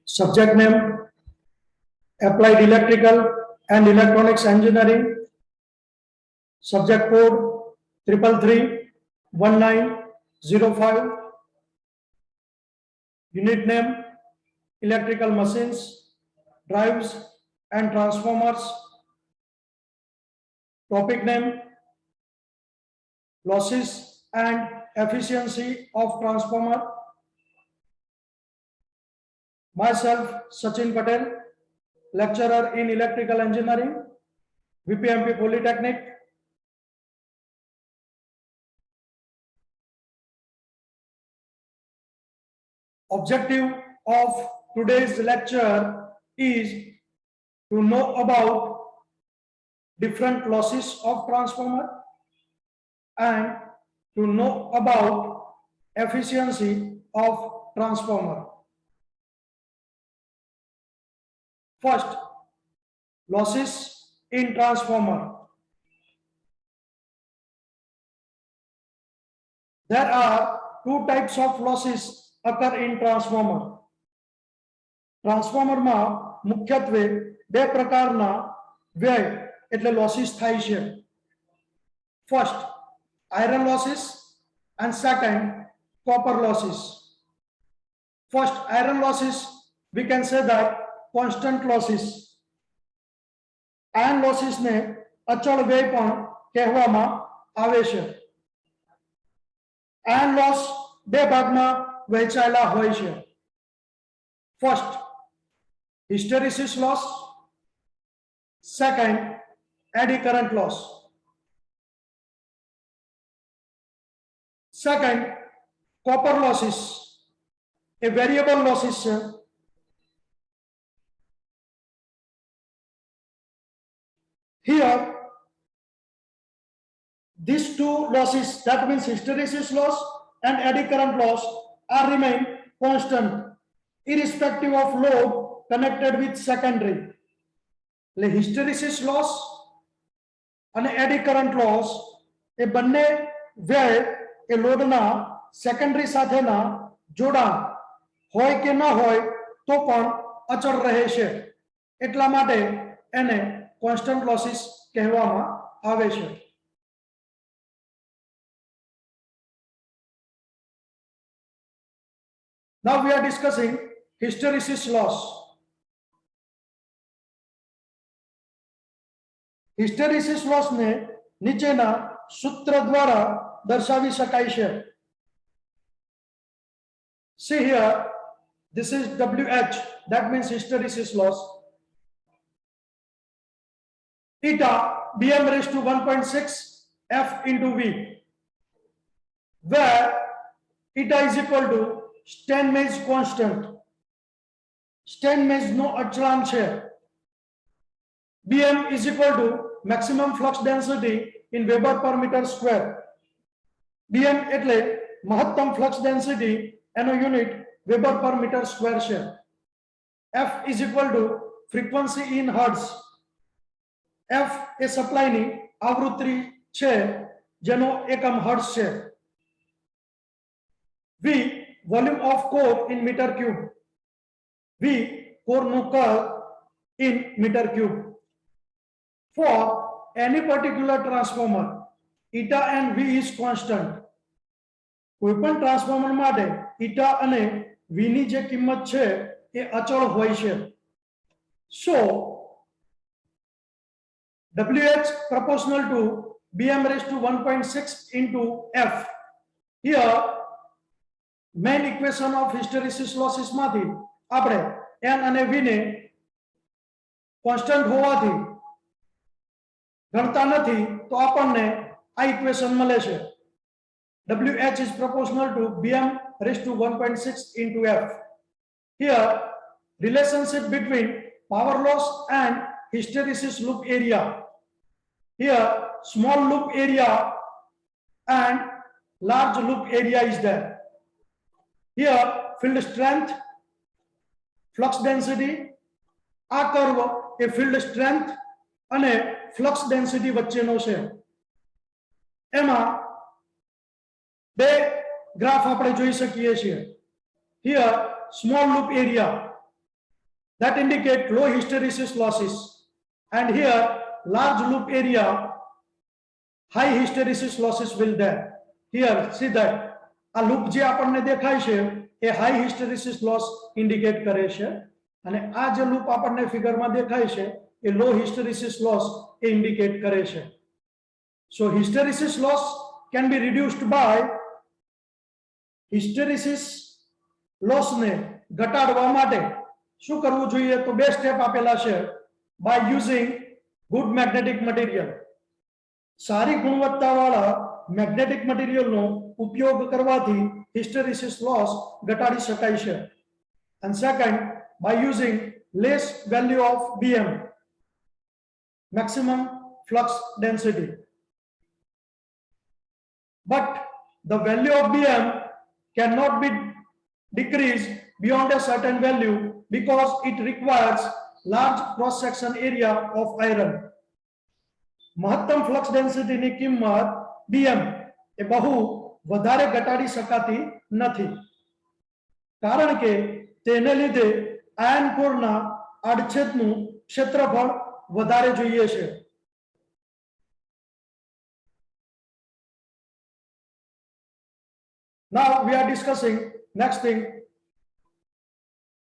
Subject name Applied Electrical and Electronics Engineering. Subject code 3331905. Unit name Electrical Machines, Drives and Transformers. Topic name Losses and Efficiency of Transformer. Myself Sachin Patel, lecturer in Electrical Engineering, VPMP Polytechnic. Objective of today's lecture is to know about different losses of transformer and to know about efficiency of transformer. First, losses in transformer. There are two types of losses occur in transformer. Transformer માં મુખ્યત્વે બે પ્રકારના વ્યય એટલે losses થાય છે. First, iron losses and second, copper losses. First, iron losses, we can say that constant losses. Iron losses ને અચળ વ્યય પણ કહેવામાં આવે છે. Iron loss બે ભાગમાં વહેંચાયેલા હોય છે. First, hysteresis loss. Second, eddy current loss. Second, copper losses, a variable losses. Here, these two losses, that means hysteresis loss and eddy current loss, are remain constant irrespective of load connected with secondary. The hysteresis loss and eddy current loss a બંને વ્યય એ લોડના secondary સાથેના જોડાણ હોય કે ન હોય તો પણ અચળ રહે છે, એટલા માટે એને કોન્સ્ટન્ટ લોસીસ કહેવામાં આવે છે. Now we are discussing hysteresis loss. Hysteresis loss ને નીચેના સૂત્ર દ્વારા દર્શાવી શકાય છે. See here, this is WH, that means hysteresis loss. Eta Bm raised to 1.6 F into V, where eta is equal to Steinmetz constant. Steinmetz no અચળાંક છે. Bm is equal to maximum flux density in Weber per meter square. Bm એટલે મહત્તમ flux density એનો unit Weber per meter square છે. F is equal to frequency in hertz. F એ સપ્લાયની આવૃત્તિ છે જેનો એકમ હર્ટ્ઝ છે. V volume of core in meter cube. V core no curve in meter cube. For any particular transformer, eta and V is constant. કોઈપણ transformer માટે eta અને V ની જે કિંમત છે એ અચળ હોય છે. So WH proportional to Bm raised to 1.6 into F. Here main equation of hysteresis losses માંથી આપણે n અને v ને constant હોવાથી ગણતા નથી તો આપણને આ ઇક્વેશન મળે છે. WH is proportional to Bm raised to 1.6 into F. Here relationship between power loss and hysteresis loop area. Here small loop area and large loop area is there. Here field strength, flux density, આ curve એ field strength અને flux density વચ્ચેનો છે. એમાં બે graph આપણે જોઈ શકીએ છીએ. Here small loop area that indicate low hysteresis losses. And here, large loop area, high hysteresis losses will there. Here, see that a loop je આપણને દેખાય છે એ high hysteresis loss indicate કરે છે અને આ જે loop આપણને ફિગરમાં દેખાય છે એ low hysteresis loss એ indicate કરે છે. So hysteresis loss can be reduced by hysteresis loss ને ઘટાડવા માટે શું કરવું જોઈએ તો બે સ્ટેપ આપેલા છે. by using good magnetic material, સારી ગુણવત્તાવાળા મેગ્નેટિક મટીરીયલનો ઉપયોગ કરવાથી હિસ્ટેરેસિસ લોસ ઘટાડી શકાય છે. And second, by using less value of BM, maximum flux density. But the value of BM cannot be decreased beyond a certain value because it requires large cross section area of iron. મહત્તમ flux ડેન્સિટીની કિંમત BM એ બહુ વધારે ઘટાડી શકાતી નથી કારણ કે તેને લીધે આયન કોરના આડછેદનું ક્ષેત્રફળ વધારે જોઈએ છે. Now we are discussing next thing,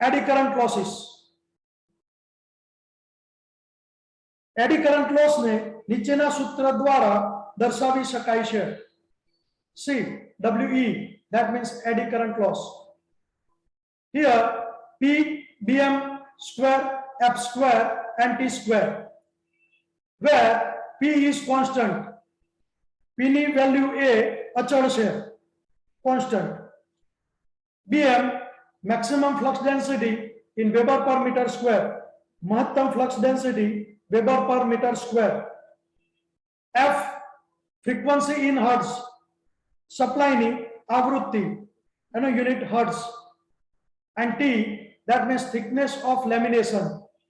eddy current losses. Eddy current loss ने નીચેના સૂત્ર દ્વારા દર્શાવી શકાય છે. See, WE, that means eddy current loss. Here, P, BM square, F square, and T square, where P is constant. P ની value A અચળ છે, constant. BM, maximum flux density in Weber per meter square, મહત્તમ flux density Weber per meter square. F, frequency in hertz, supply ni avrutti and a unit hertz. And T, that means thickness of lamination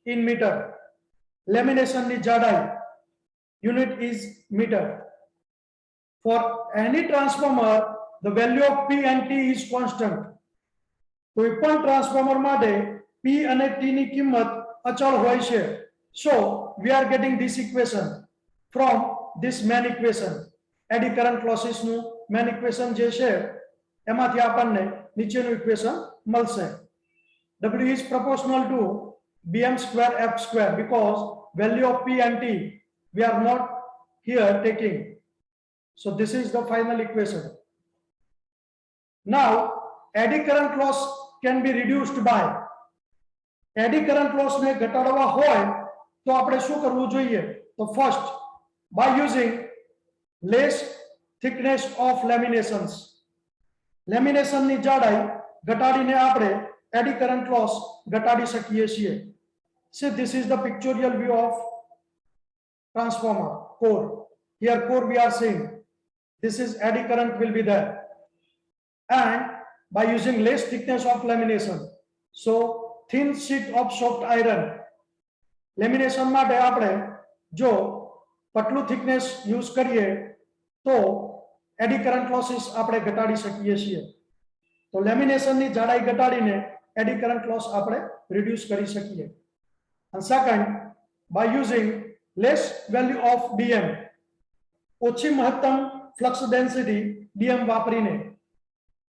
in meter. Lamination ni jadai, unit is meter. For any transformer, the value of P and T is constant. કોઈપણ transformer માટે P અને T ની કિંમત અચળ હોય છે. So we are getting this equation from this main equation. Eddy current losses નું main equation જે છે એમાંથી આપણને નીચેનું equation મળશે. W is proportional to BM square F square because value of P and T we are not here taking. So this is the final equation. Now eddy current loss can be reduced by, eddy current loss ને ઘટાડવા હોય તો આપણે શું કરવું જોઈએ તો first, by using less thickness of laminations. Lamination ની જાડાઈ ઘટાડીને આપણે eddy current loss ઘટાડી શકીએ છીએ. See, this is the pictorial view of transformer core. Here core we are seeing, this is eddy current will be there, and by using less thickness of lamination, so thin sheet of soft iron. Lamination માટે આપણે જો પતલું thickness use કરીએ તો eddy current losses આપણે ઘટાડી શકીએ છીએ. તો લેમિનેશનની જાડાઈ ઘટાડીને એડી કરંટ લોસ આપણે રિડ્યુસ કરી શકીએ. And second, by using less value of BM, ઓછી મહત્તમ ફ્લક્સ ડેન્સિટી BM વાપરીને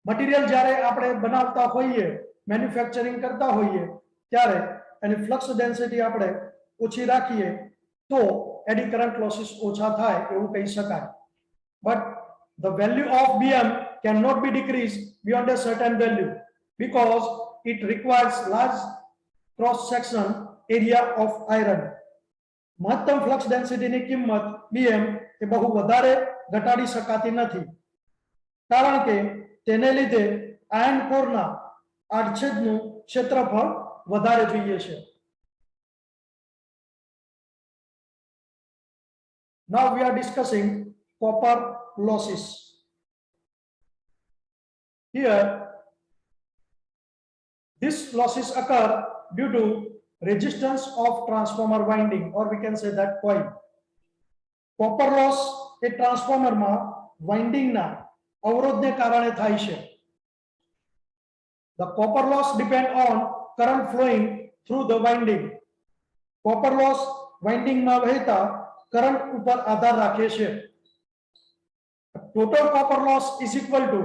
મટીરિયલ જ્યારે આપણે બનાવતા હોઈએ, મેન્યુફેક્ચરિંગ કરતા હોઈએ ત્યારે એની ફ્લક્સ ડેન્સિટી આપણે ઓછી રાખીએ તો એડી કરંટ લોસીસ ઓછા થાય એવું કહી શકાય. But the value of BM cannot be decreased beyond a certain value because it requires large cross section area of iron. મહત્તમ ફ્લક્સ ડેન્સિટીની કિંમત BM એ બહુ વધારે ઘટાડી શકાતી નથી કારણ કે તેને લીધે આયન કોરના આડછેદનું ક્ષેત્રફળ વધારે જોઈએ છે. Now we are discussing copper losses. Here, these losses occur due to resistance of transformer winding, or we can say that coil. Copper loss A transformer માં winding ના અવરોધને કારણે થાય છે. The copper loss depend on current flowing through the winding. Copper loss winding માં વહેતા current ઉપર આધાર રાખે છે. Total copper loss is equal to,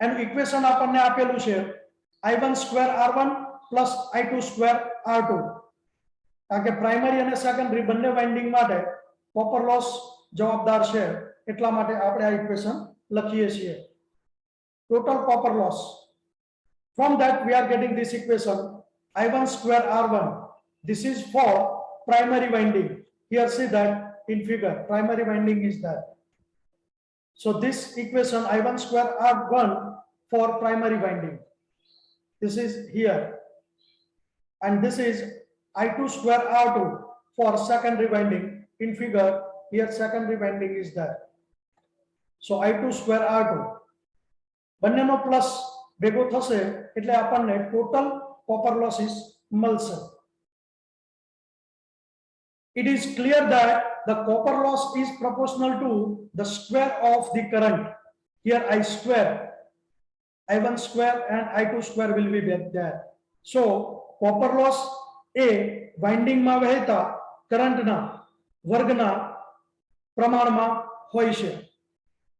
એનું ઇક્વેશન આપણને આપેલું છે, I1 square R1 plus I2 square R2. કારણ કે પ્રાઇમરી અને સેકન્ડરી બંને વાઇન્ડિંગ માટે કોપર લોસ જવાબદાર છે, એટલા માટે આપણે આ ઇક્વેશન લખીએ છીએ. Total copper loss. From that we are getting this equation I1 square R1. This is for primary winding. Here see that in figure primary winding is that. So this equation I1 square R1 for primary winding. This is here. And this is I2 square R2 for secondary winding. In figure here secondary winding is that. So I2 square R2. બંનેનો plus ભેગો થશે એટલે આપણને total copper losses મળશે. It is clear that the copper loss is proportional to the square of the current. Here I square, I1 square and I2 square will be there. So copper loss A winding માં વહેતા કરંટના વર્ગના પ્રમાણમાં હોય છે.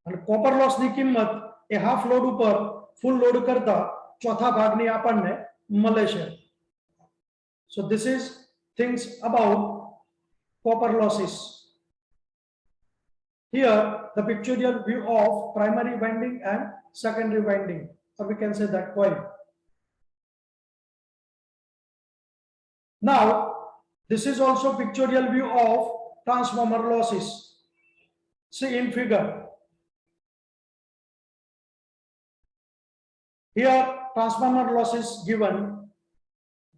અને copper loss ની કિંમત એ હાફ લોડ ઉપર ફૂલ લોડ કરતા ચોથા ભાગની આપણને મળે છે. So this is things about copper losses. Here the pictorial view of primary winding and secondary winding, or we can say that coil. Now this is also pictorial view of transformer losses. See in figure. Here transformer losses given.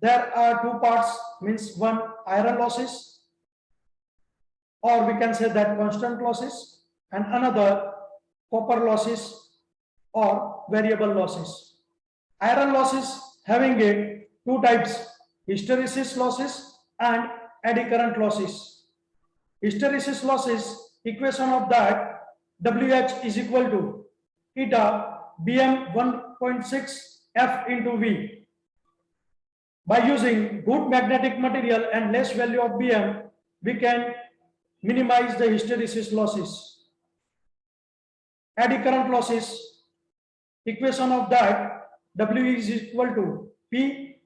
There are two parts, means one iron losses, or we can say that constant losses, and another copper losses or variable losses. Iron losses having two types, hysteresis losses and eddy current losses. Hysteresis losses, equation of that WH is equal to eta BM 1.6 F into V. By using good magnetic material and less value of BM, we can minimize the hysteresis losses. Eddy current losses, equation of that W is equal to P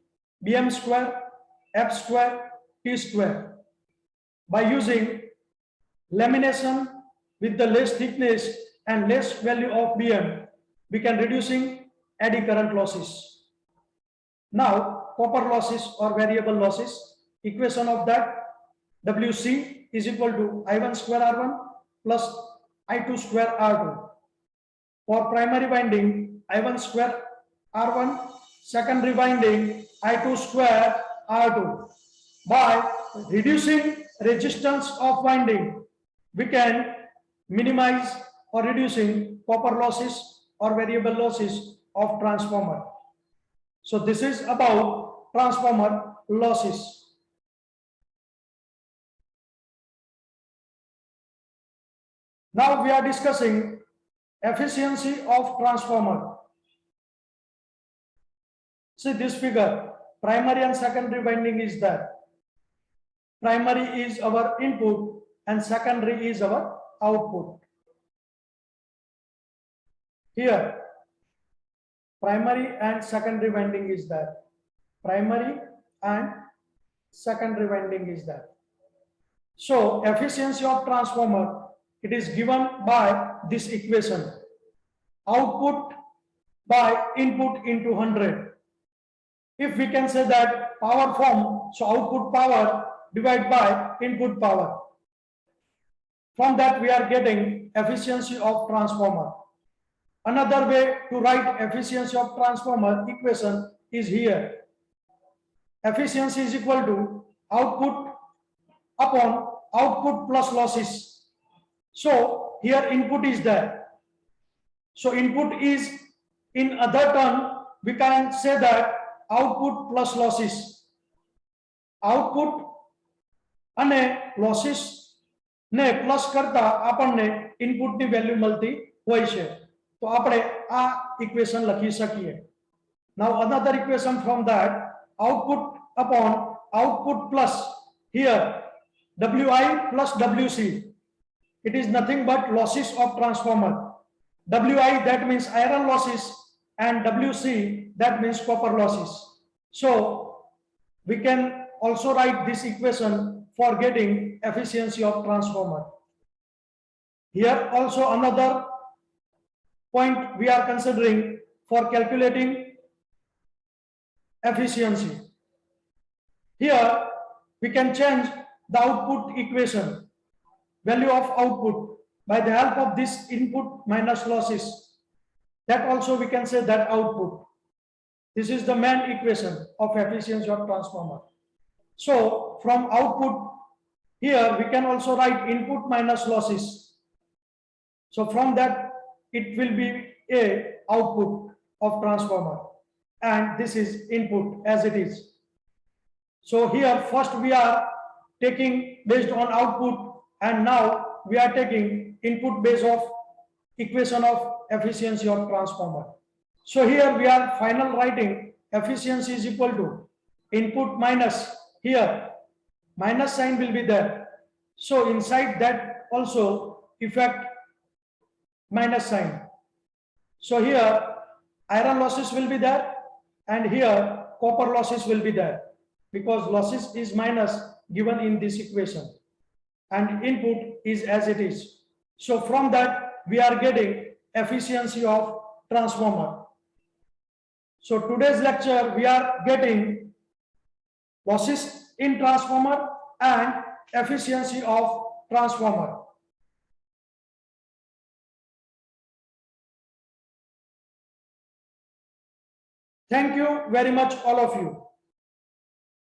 BM square F square T square. By using lamination with the less thickness and less value of BM, we can reducing eddy current losses. Now copper losses or variable losses, equation of that WC is equal to I1 square R1 plus I2 square R2. For primary winding I1 square R1, secondary winding I2 square R2. By reducing resistance of winding, we can minimize or reducing copper losses or variable losses of transformer. So this is about transformer losses. Now we are discussing efficiency of transformer. See this figure, primary and secondary winding is that. Primary is our input and secondary is our output. Here primary and secondary winding is that. Primary and secondary winding is that. So efficiency of transformer, it is given by this equation. Output by input into 100. If we can say that power form, so output power divided by input power. From that we are getting efficiency of transformer. Another way to write efficiency of transformer equation is here. Efficiency is equal to output upon output plus losses. So here input is there. So input is, in other term, we can say that output plus losses. Output અને losses ને plus કરતા આપણને ઇનપુટની value મળતી હોય છે. તો આપણે આ ઇક્વેશન લખી શકીએ. Now another equation from that, output upon output plus here Wi plus Wc. It is nothing but losses of transformer. Wi, that means iron losses, and Wc, that means copper losses. So we can also write this equation for getting efficiency of transformer. Here also another point we are considering for calculating efficiency. Here we can change the output equation, value of output, by the help of this input minus losses. That also we can say that output. This is the main equation of efficiency of transformer. So from output, here we can also write input minus losses. So from that it will be a output of transformer, and this is input as it is. So here first we are taking based on output, and now we are taking input based of equation of efficiency of transformer. So here we are final writing efficiency is equal to input minus, here minus sign will be there. So inside that also effect minus sign. So here iron losses will be there, and here copper losses will be there, because losses is minus given in this equation and input is as it is. So from that we are getting efficiency of transformer. So today's lecture we are getting losses in transformer and efficiency of transformer. Thank you very much all of you.